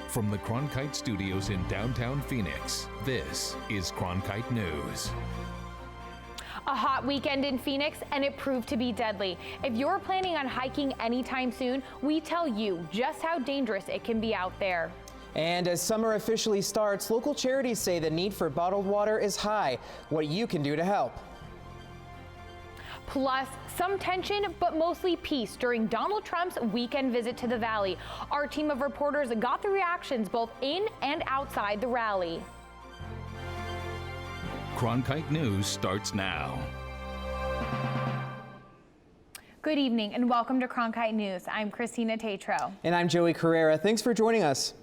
From the Cronkite studios in downtown Phoenix, this is Cronkite News. A hot weekend in Phoenix, and it proved to be deadly. If you're planning on hiking anytime soon, we tell you just how dangerous it can be out there. And as summer officially starts, local charities say the need for bottled water is high. What you can do to help. Plus, some tension, but mostly peace during Donald Trump's weekend visit to the Valley. Our team of reporters got the reactions both in and outside the rally. Cronkite News starts now. Good evening and welcome to Cronkite News. I'm Christina Tatro. And I'm Joey Carrera. Thanks for joining us.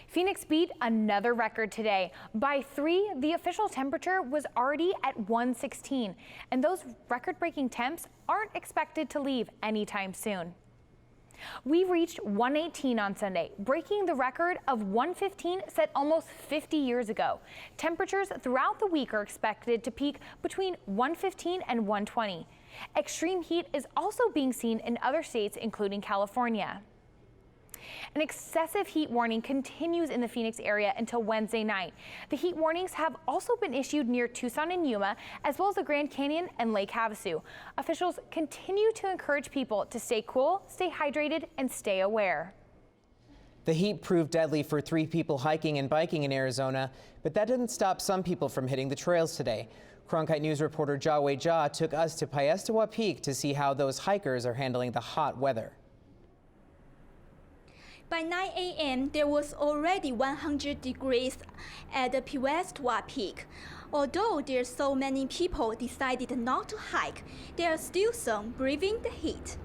Phoenix beat another record today. By 3, the official temperature was already at 116, and those record-breaking temps aren't expected to leave anytime soon. We reached 118 on Sunday, breaking the record of 115 set almost 50 years ago. Temperatures throughout the week are expected to peak between 115 and 120. Extreme heat is also being seen in other states, including California. An excessive heat warning continues in the Phoenix area until Wednesday night. The heat warnings have also been issued near Tucson and Yuma, as well as the Grand Canyon and Lake Havasu. Officials continue to encourage people to stay cool, stay hydrated, and stay aware. The heat proved deadly for 3 people hiking and biking in Arizona, but that didn't stop some people from hitting the trails today. Cronkite News reporter JIAHUI took us to Piestewa Peak to see how those hikers are handling the hot weather. By 9 a.m., there was already 100 degrees at the Piestewa Peak. Although there's so many people decided not to hike, there are still some braving the heat.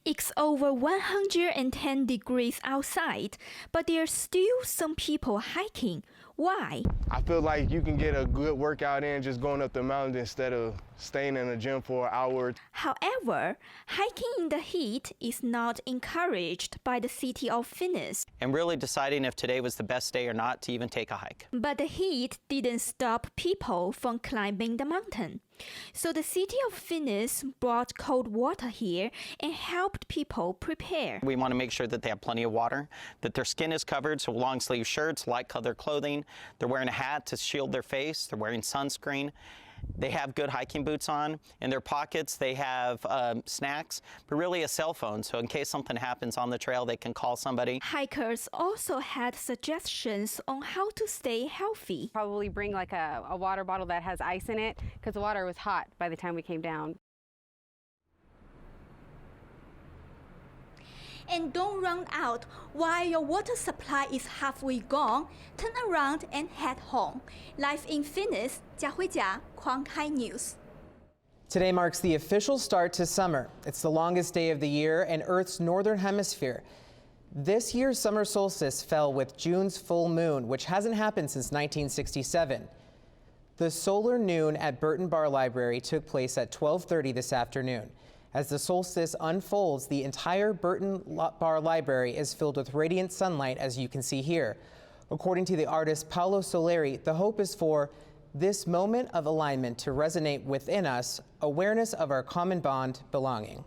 It's over 110 degrees outside, but there's still some people hiking. Why? I feel like you can get a good workout in just going up the mountain instead of staying in the gym for an hour. However, hiking in the heat is not encouraged by the city of Phoenix. And really deciding if today was the best day or not to even take a hike. But the heat didn't stop people from climbing the mountain. So the city of Phoenix brought cold water here and helped people prepare. We want to make sure that they have plenty of water, that their skin is covered, so long sleeve shirts, light colored clothing. They're wearing a hat to shield their face. They're wearing sunscreen. They have good hiking boots on. In their pockets, they have snacks, but really a cell phone. So in case something happens on the trail, they can call somebody. Hikers also had suggestions on how to stay healthy. Probably bring like a water bottle that has ice in it because the water was hot by the time we came down. And don't run out while your water supply is halfway gone. Turn around and head home. Live in Phoenix, JIAHUI, Cronkite News. Today marks the official start to summer. It's the longest day of the year in Earth's northern hemisphere. This year's summer solstice fell with June's full moon, which hasn't happened since 1967. The solar noon at BURTON BARR Library took place at 12:30 this afternoon. As the solstice unfolds, the entire BURTON BARR Library is filled with radiant sunlight, as you can see here. According to the artist Paolo Soleri, the hope is for this moment of alignment to resonate within us, awareness of our common bond, belonging.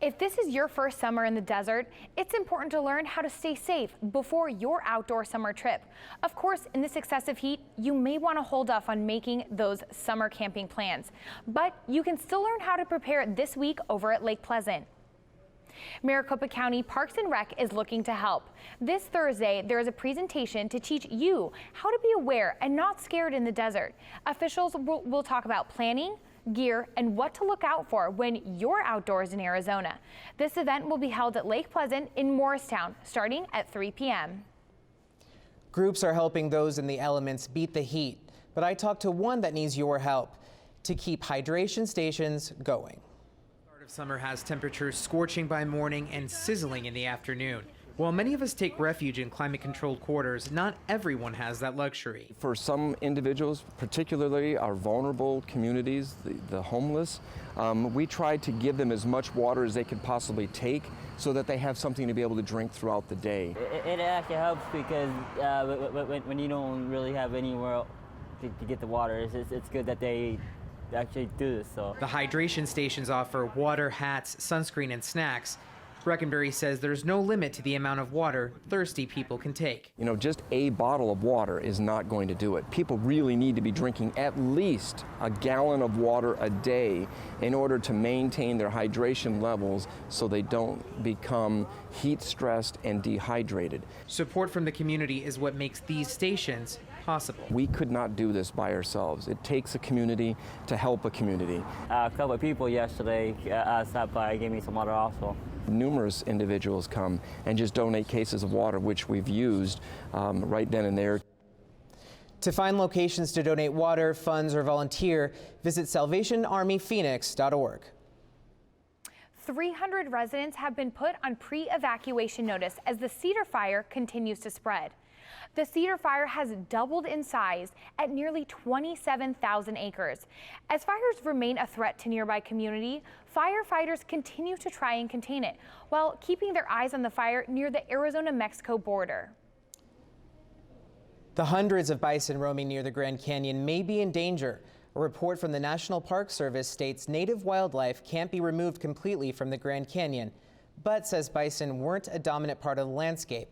If this is your first summer in the desert, it's important to learn how to stay safe before your outdoor summer trip. Of course, in this excessive heat, you may want to hold off on making those summer camping plans, but you can still learn how to prepare this week over at Lake Pleasant. Maricopa County Parks and Rec is looking to help. This Thursday, there is a presentation to teach you how to be aware and not scared in the desert. Officials will talk about planning, gear, and what to look out for when you're outdoors in Arizona. This event will be held at Lake Pleasant in Morristown, starting at 3 p.m. Groups are helping those in the elements beat the heat, but I talked to one that needs your help to keep hydration stations going. The start of summer has temperatures scorching by morning and sizzling in the afternoon. While many of us take refuge in climate-controlled quarters, not everyone has that luxury. For some individuals, particularly our vulnerable communities, the homeless, we try to give them as much water as they could possibly take so that they have something to be able to drink throughout the day. It actually helps because when you don't really have anywhere to get the water, it's good that they actually do this. So. The hydration stations offer water, hats, sunscreen, and snacks. Brackenbury says there's no limit to the amount of water thirsty people can take. You know, just a bottle of water is not going to do it. People really need to be drinking at least a gallon of water a day in order to maintain their hydration levels so they don't become heat stressed and dehydrated. Support from the community is what makes these stations possible. We could not do this by ourselves. It takes a community to help a community. A couple of people yesterday stopped by, gave me some water also. Numerous individuals come and just donate cases of water, which we've used right then and there. To find locations to donate water, funds, or volunteer, visit salvationarmyphoenix.org. 300 residents have been put on pre-evacuation notice as the Cedar Fire continues to spread. The Cedar Fire has doubled in size at nearly 27,000 acres. As fires remain a threat to nearby community, firefighters continue to try and contain it while keeping their eyes on the fire near the Arizona-Mexico border. The hundreds of bison roaming near the Grand Canyon may be in danger. A report from the National Park Service states native wildlife can't be removed completely from the Grand Canyon, but says bison weren't a dominant part of the landscape.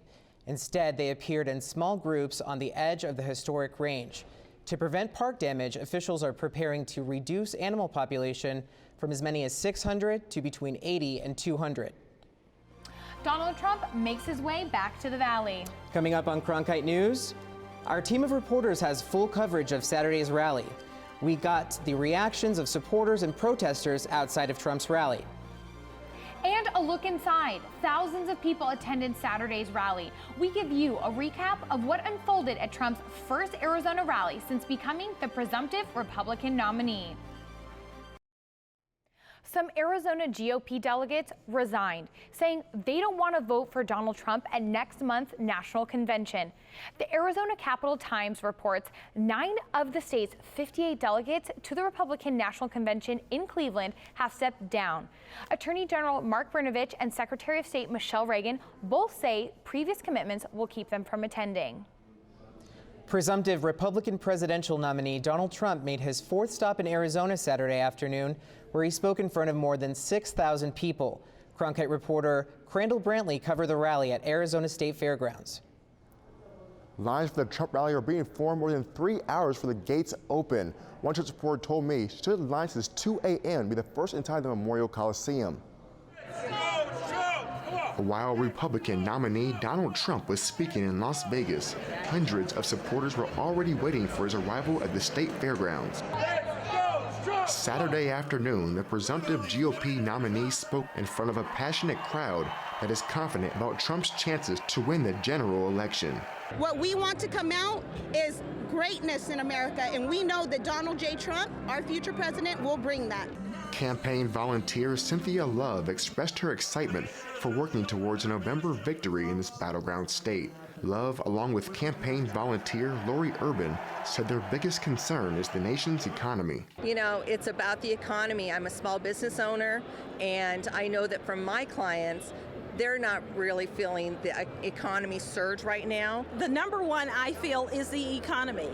Instead, they appeared in small groups on the edge of the historic range. To prevent park damage, officials are preparing to reduce animal population from as many as 600 to between 80 and 200. Donald Trump makes his way back to the Valley. Coming up on Cronkite News, our team of reporters has full coverage of Saturday's rally. We got the reactions of supporters and protesters outside of Trump's rally. And a look inside. Thousands of people attended Saturday's rally. We give you a recap of what unfolded at Trump's first Arizona rally since becoming the presumptive Republican nominee. Some Arizona GOP delegates resigned, saying they don't want to vote for Donald Trump at next month's national convention. The Arizona Capital Times reports 9 of the state's 58 delegates to the Republican National Convention in Cleveland have stepped down. Attorney General Mark Brnovich and Secretary of State Michelle Reagan both say previous commitments will keep them from attending. Presumptive Republican presidential nominee Donald Trump made his 4th stop in Arizona Saturday afternoon, where he spoke in front of more than 6,000 people. Cronkite reporter KRANDALL covered the rally at Arizona State Fairgrounds. Lines for the Trump rally are being formed more than 3 hours for the gates open. One church reporter told me she stood in line since 2 a.m. to be the first inside the Memorial Coliseum. While Republican nominee Donald Trump was speaking in Las Vegas, hundreds of supporters were already waiting for his arrival at the state fairgrounds. Saturday afternoon, the presumptive GOP nominee spoke in front of a passionate crowd that is confident about Trump's chances to win the general election. What we want to come out is greatness in America, and we know that Donald J. Trump, our future president, will bring that. Campaign volunteer Cynthia Love expressed her excitement for working towards a November victory in this battleground state. Love, along with campaign volunteer Lori Urban, said their biggest concern is the nation's economy. You know, it's about the economy. I'm a small business owner, and I know that from my clients, they're not really feeling the economy surge right now. The number one, I feel, is the economy,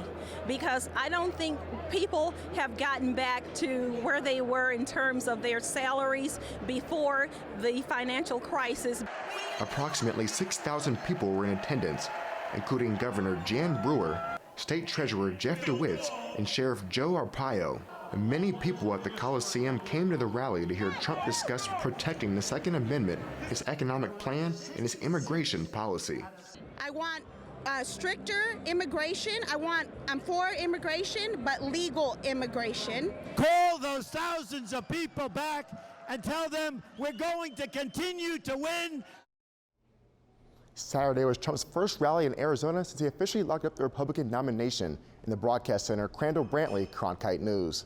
because I don't think people have gotten back to where they were in terms of their salaries before the financial crisis. Approximately 6,000 people were in attendance, including Governor Jan Brewer, State Treasurer Jeff DeWitts, and Sheriff Joe Arpaio. Many people at the Coliseum came to the rally to hear Trump discuss protecting the Second Amendment, his economic plan, and his immigration policy. I want stricter immigration. I'm for immigration, but legal immigration. Call those thousands of people back and tell them we're going to continue to win. Saturday was Trump's first rally in Arizona since he officially locked up the Republican nomination. In the broadcast center, Brantley, Cronkite News.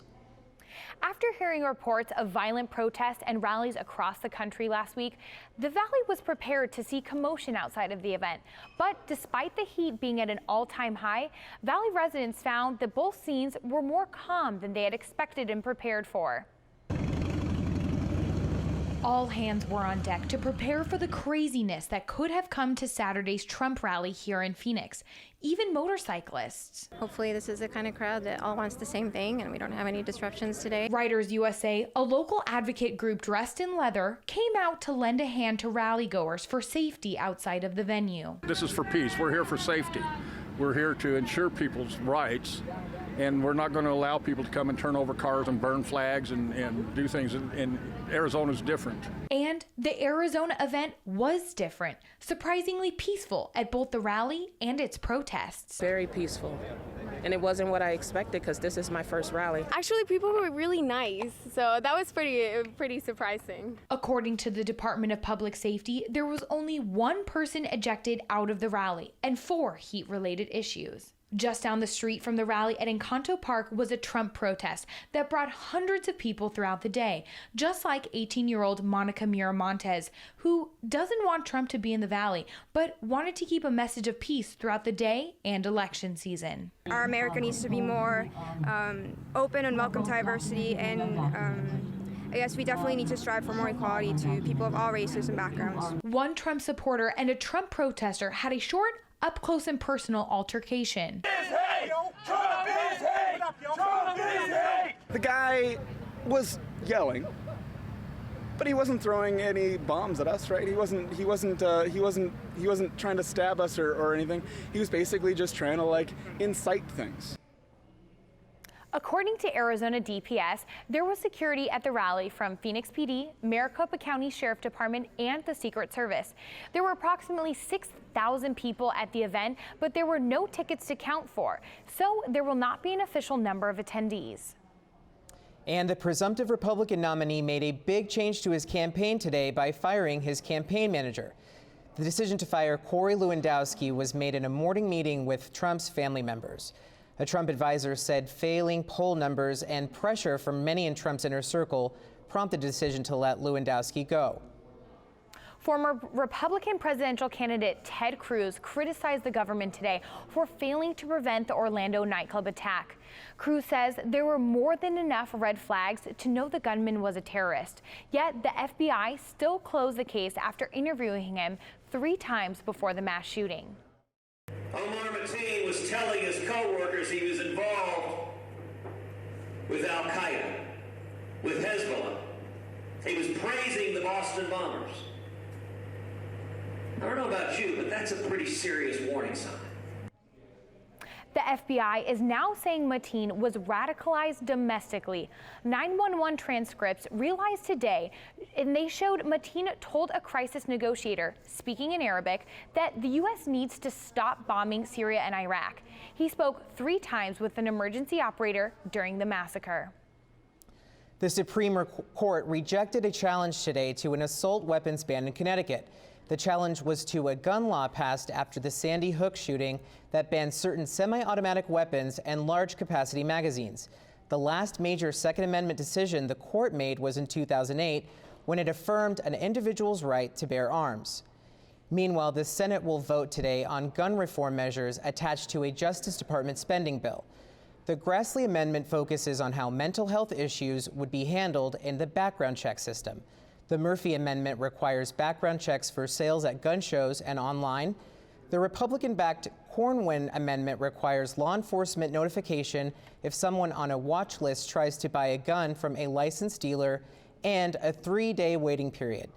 After hearing reports of violent protests and rallies across the country last week, the Valley was prepared to see commotion outside of the event. But despite the heat being at an all-time high, Valley residents found that both scenes were more calm than they had expected and prepared for. All hands were on deck to prepare for the craziness that could have come to Saturday's Trump rally here in Phoenix. Even motorcyclists. Hopefully this is the kind of crowd that all wants the same thing and we don't have any disruptions today. Riders USA, a local advocate group dressed in leather, came out to lend a hand to rally-goers for safety outside of the venue. This is for peace. We're here for safety. We're here to ensure people's rights, and we're not going to allow people to come and turn over cars and burn flags and do things. And Arizona's different. And the Arizona event was different, surprisingly peaceful at both the rally and its protests. Very peaceful. And it wasn't what I expected because this is my first rally. Actually, people were really nice, so that was pretty surprising. According to the Department of Public Safety, there was only one person ejected out of the rally and 4 heat-related issues. Just down the street from the rally at Encanto Park was a Trump protest that brought hundreds of people throughout the day, just like 18-year-old Monica Miramontes, who doesn't want Trump to be in the valley, but wanted to keep a message of peace throughout the day and election season. Our America needs to be more open and welcome to diversity, and I guess we definitely need to strive for more equality to people of all races and backgrounds. One Trump supporter and a Trump protester had a short, up-close and personal altercation. The guy was yelling, but he wasn't throwing any bombs at us, right? He wasn't trying to stab us or anything. He was basically just trying to incite things. According to Arizona DPS, there was security at the rally from Phoenix PD, Maricopa County Sheriff Department, and the Secret Service. There were approximately 6,000 people at the event, but there were no tickets to count for, so there will not be an official number of attendees. And the presumptive Republican nominee made a big change to his campaign today by firing his campaign manager. The decision to fire Corey Lewandowski was made in a morning meeting with Trump's family members. A Trump advisor said failing poll numbers and pressure from many in Trump's inner circle prompted the decision to let Lewandowski go. Former Republican presidential candidate Ted Cruz criticized the government today for failing to prevent the Orlando nightclub attack. Cruz says there were more than enough red flags to know the gunman was a terrorist. Yet the FBI still closed the case after interviewing him 3 times before the mass shooting. Omar Mateen was telling his co-workers he was involved with Al-Qaeda, with Hezbollah. He was praising the Boston bombers. I don't know about you, but that's a pretty serious warning sign. The FBI is now saying Mateen was radicalized domestically. 911 transcripts realized today, and they showed Mateen told a crisis negotiator, speaking in Arabic, that the U.S. needs to stop bombing Syria and Iraq. He spoke 3 times with an emergency operator during the massacre. The Supreme Court rejected a challenge today to an assault weapons ban in Connecticut. The challenge was to a gun law passed after the Sandy Hook shooting that banned certain semi-automatic weapons and large-capacity magazines. The last major Second Amendment decision the court made was in 2008, when it affirmed an individual's right to bear arms. Meanwhile, the Senate will vote today on gun reform measures attached to a Justice Department spending bill. The Grassley amendment focuses on how mental health issues would be handled in the background check system. The Murphy Amendment requires background checks for sales at gun shows and online. The Republican-backed Cornyn Amendment requires law enforcement notification if someone on a watch list tries to buy a gun from a licensed dealer, and a 3-day waiting period.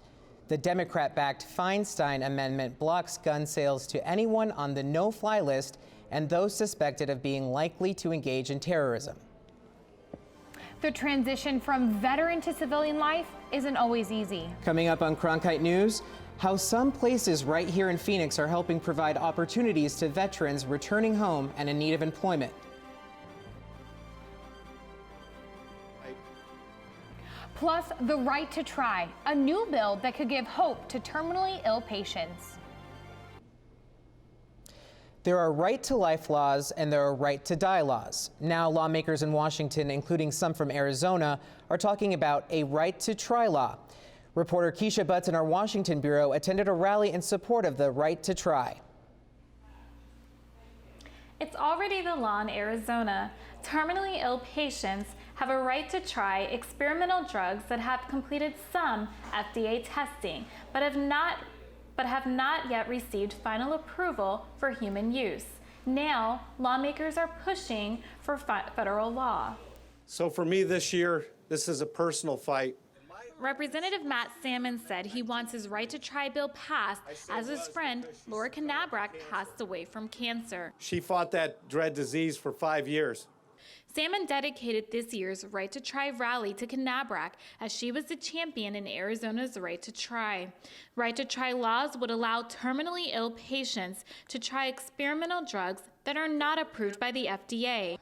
The Democrat-backed Feinstein Amendment blocks gun sales to anyone on the no-fly list and those suspected of being likely to engage in terrorism. The transition from veteran to civilian life isn't always easy. Coming up on Cronkite News, how some places right here in Phoenix are helping provide opportunities to veterans returning home and in need of employment. Plus, the right to try, a new bill that could give hope to terminally ill patients. There are right to life laws and there are right to die laws. Now, lawmakers in Washington, including some from Arizona, are talking about a right to try law. Reporter KESHIA Butts in our Washington bureau attended a rally in support of the right to try. It's already the law in Arizona. Terminally ill patients have a right to try experimental drugs that have completed some FDA testing, but have not yet received final approval for human use. Now, lawmakers are pushing for federal law. So for me this year, this is a personal fight. Representative Matt Salmon said he wants his right to try bill passed as his friend Laura Knabrak passed away from cancer. She fought that dread disease for 5 years. Salmon dedicated this year's Right to Try rally to Knabrak as she was the champion in Arizona's Right to Try. Right to Try laws would allow terminally ill patients to try experimental drugs that are not approved by the FDA.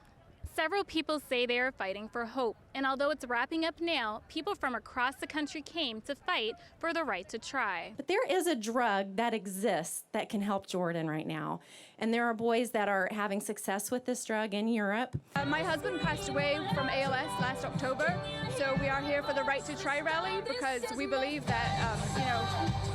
Several people say they are fighting for hope, and although it's wrapping up now, people from across the country came to fight for the right to try. But there is a drug that exists that can help Jordan right now, and there are boys that are having success with this drug in Europe. My husband passed away from ALS last October, so we are here for the Right to Try rally because we believe that,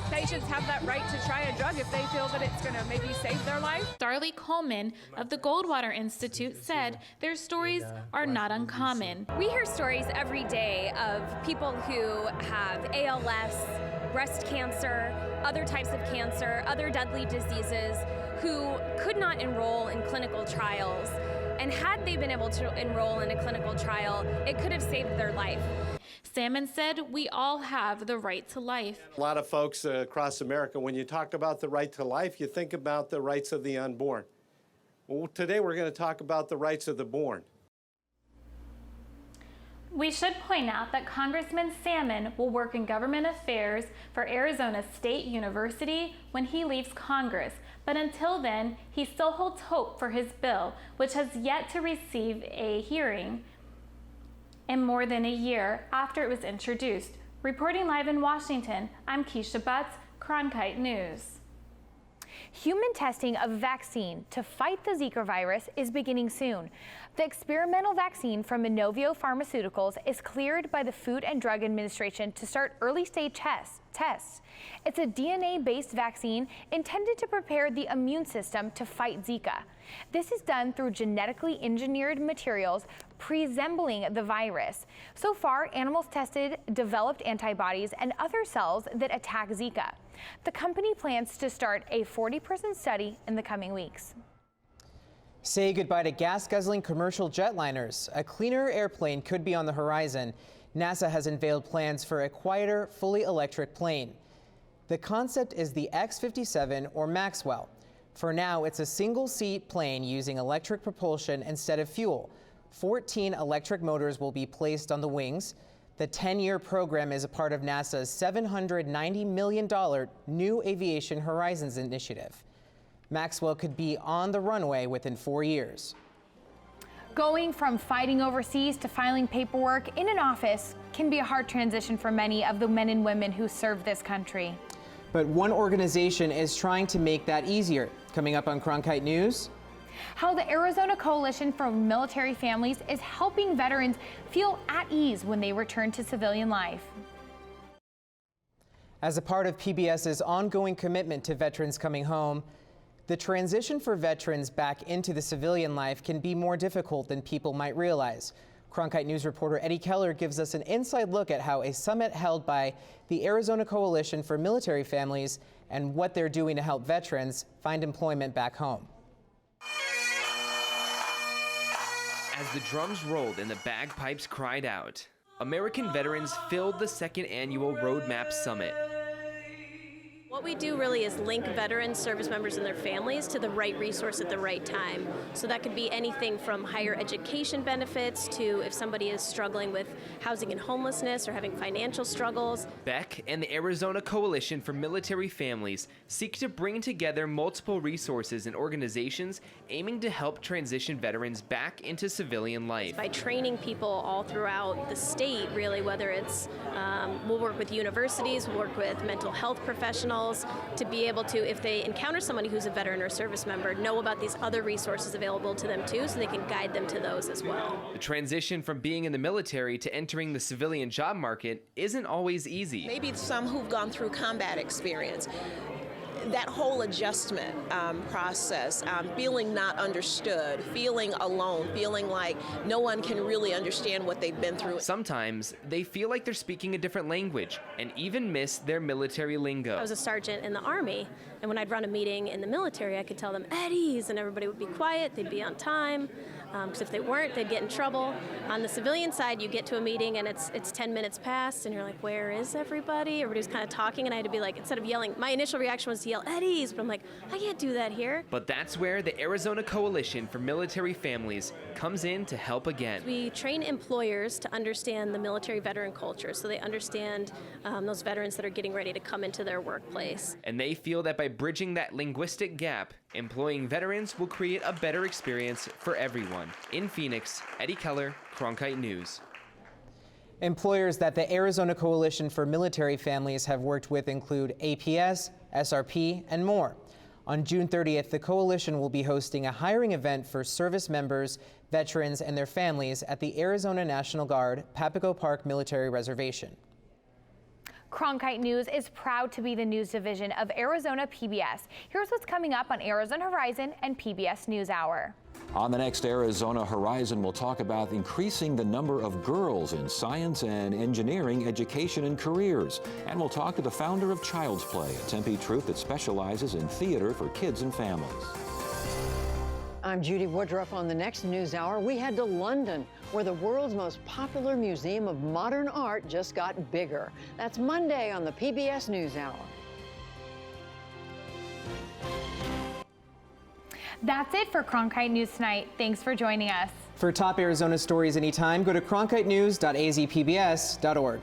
patients have that right to try a drug if they feel that it's going to maybe save their life. Darlie Coleman of the Goldwater Institute said their stories are not uncommon. We hear stories every day of people who have ALS, breast cancer, other types of cancer, other deadly diseases, who could not enroll in clinical trials. And had they been able to enroll in a clinical trial, it could have saved their life. Salmon said we all have the right to life. A lot of folks across America, when you talk about the right to life, you think about the rights of the unborn. Well, today we're going to talk about the rights of the born. We should point out that Congressman Salmon will work in government affairs for Arizona State University when he leaves Congress, but until then, he still holds hope for his bill, which has yet to receive a hearing in more than a year after it was introduced. Reporting live in Washington, I'm KESHIA Butts, Cronkite News. Human testing of vaccine to fight the Zika virus is beginning soon. The experimental vaccine from Inovio Pharmaceuticals is cleared by the Food and Drug Administration to start early-stage tests. It's a DNA-based vaccine intended to prepare the immune system to fight Zika. This is done through genetically engineered materials resembling the virus. So far, animals tested developed antibodies and other cells that attack Zika. The company plans to start a 40-person study in the coming weeks. Say goodbye to gas-guzzling commercial jetliners. A cleaner airplane could be on the horizon. NASA has unveiled plans for a quieter, fully electric plane. The concept is the X-57 or Maxwell. For now, it's a single-seat plane using electric propulsion instead of fuel. 14 electric motors will be placed on the wings. The 10-year program is a part of NASA's $790 million New Aviation Horizons initiative. Maxwell could be on the runway within 4 years. Going from fighting overseas to filing paperwork in an office can be a hard transition for many of the men and women who serve this country. But one organization is trying to make that easier. Coming up on Cronkite News, how the Arizona Coalition for Military Families is helping veterans feel at ease when they return to civilian life. As a part of PBS's ongoing commitment to veterans coming home, the transition for veterans back into the civilian life can be more difficult than people might realize. Cronkite News reporter Eddie Keller gives us an inside look at how a summit held by the Arizona Coalition for Military Families and what they're doing to help veterans find employment back home. As the drums rolled and the bagpipes cried out, American veterans filled the second annual Roadmap Summit. What we do really is link veterans, service members, and their families to the right resource at the right time. So that could be anything from higher education benefits to if somebody is struggling with housing and homelessness or having financial struggles. BECK and the Arizona Coalition for Military Families seek to bring together multiple resources and organizations aiming to help transition veterans back into civilian life. By training people all throughout the state, really, whether it's, we'll work with universities, we'll work with mental health professionals, to be able to, if they encounter somebody who's a veteran or service member, know about these other resources available to them too, so they can guide them to those as well. The transition from being in the military to entering the civilian job market isn't always easy. Maybe some who've gone through combat experience. that whole adjustment process, feeling not understood, feeling alone, feeling like no one can really understand what they've been through. Sometimes they feel like they're speaking a different language and even miss their military lingo. I was a sergeant in the Army, and when I'd run a meeting in the military, I could tell them "Eddies," and everybody would be quiet, they'd be on time, because if they weren't, they'd get in trouble. On the civilian side, you get to a meeting and it's 10 minutes past, and you're like, where is everybody? Everybody's kind of talking, and I had to be like, instead of yelling, my initial reaction was to yell "Eddies," but I'm like, I can't do that here. But that's where the Arizona Coalition for Military Families comes in to help again. We train employers to understand the military veteran culture, so they understand those veterans that are getting ready to come into their workplace. And they feel that by bridging that linguistic gap, employing veterans will create a better experience for everyone. In Phoenix, Eddie Keller, Cronkite News. Employers that the Arizona Coalition for Military Families have worked with include APS, SRP, and more. On June 30th, the coalition will be hosting a hiring event for service members, veterans, and their families at the Arizona National Guard Papago Park Military Reservation. Cronkite News is proud to be the news division of Arizona PBS. Here's what's coming up on Arizona Horizon and PBS NewsHour. On the next Arizona Horizon, we'll talk about increasing the number of girls in science and engineering education and careers. And we'll talk to the founder of Childsplay, a Tempe troupe that specializes in theater for kids and families. I'm Judy Woodruff. On the next NewsHour, we head to London, where the world's most popular museum of modern art just got bigger. That's Monday on the PBS NewsHour. That's it for Cronkite News tonight. Thanks for joining us. For top Arizona stories anytime, go to cronkitenews.azpbs.org.